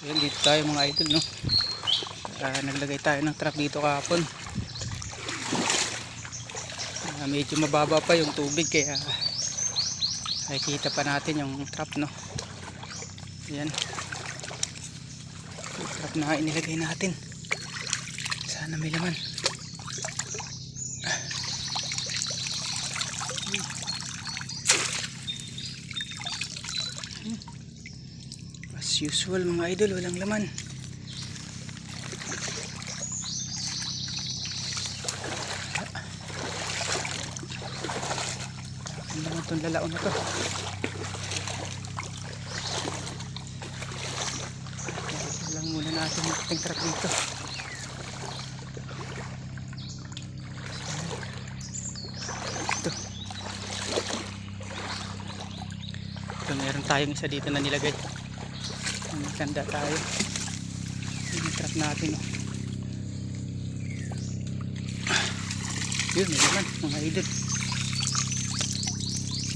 Ayan, dito tayo mga idol, no? Naglagay tayo ng trap dito kahapon. Medyo mababa pa yung tubig kaya nakikita pa natin yung trap, no? Ayan, yung trap na inilagay natin, sana may laman. As usual mga idol, walang laman. Ano naman itong lalaon na to? Ito lang muna natin yung ating trap dito. Ito meron tayong isa dito na nilagay. Magkanda tayo. Yung trap natin, oh. Yun, may laman mga idol.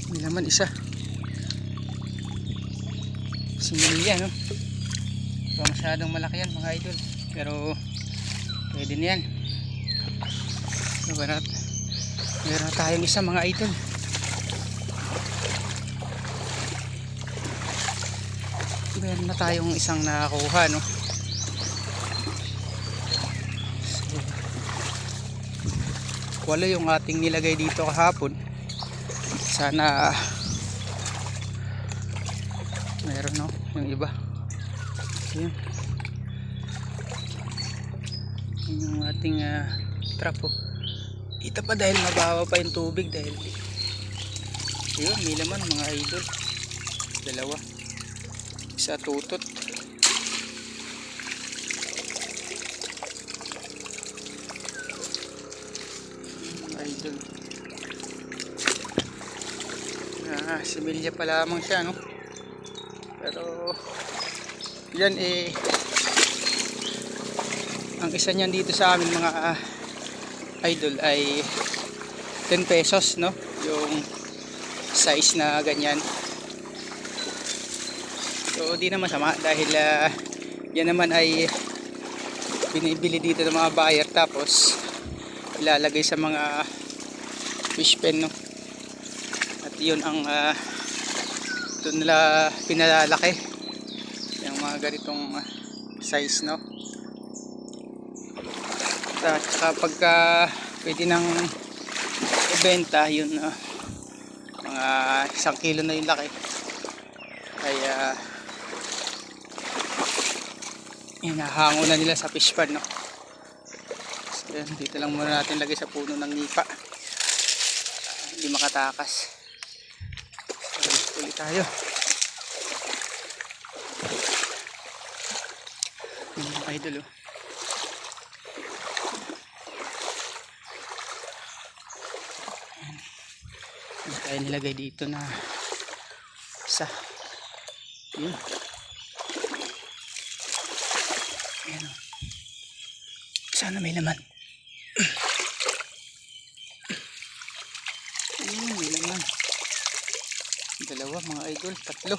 May laman isa. Similya, no? So, masyadong malaki yan mga idol, pero pwede na yan. So, meron na tayong isa mga idol. Meron na tayong isang nakakuha, no? So, wala yung ating nilagay dito kahapon. Sana meron, no? Yung iba. Yun. Yun yung ating trap, oh. Ita pa dahil mabawa pa yung tubig dahil yun, may laman mga idol. Dalawa. Isa tutot. Mga idol. Similya pa lamang siya, no? Pero yan ang isa niyan dito sa amin mga idol ay 10 pesos, no? Yung size na ganyan. So di na masama dahil yan naman ay binibili dito ng mga buyer tapos ilalagay sa mga fish pen, no? At yun ang doon nila pinalalaki yung mga ganitong size, no? At pagka pwede nang ibenta yun, mga 1 kilo na yung laki ay hinahango na nila sa fish pond, no? So, yan, dito lang muna natin lagay sa puno ng nipa, hindi makatakas. So, ulit tayo. Yung mga idol, oh. Ano tayo nilagay dito na isa. Yun. Ayan, oh. Sana may laman. Ayun, may laman. Dalawa mga idol, tatlo.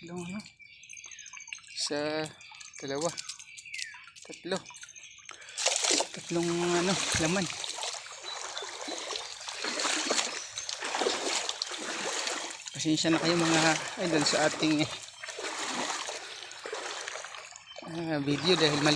Tatlong, ano? Isa, dalawa, tatlo. Tatlong ano, laman. Pasensya na kayo mga idol sa ating video dahil mali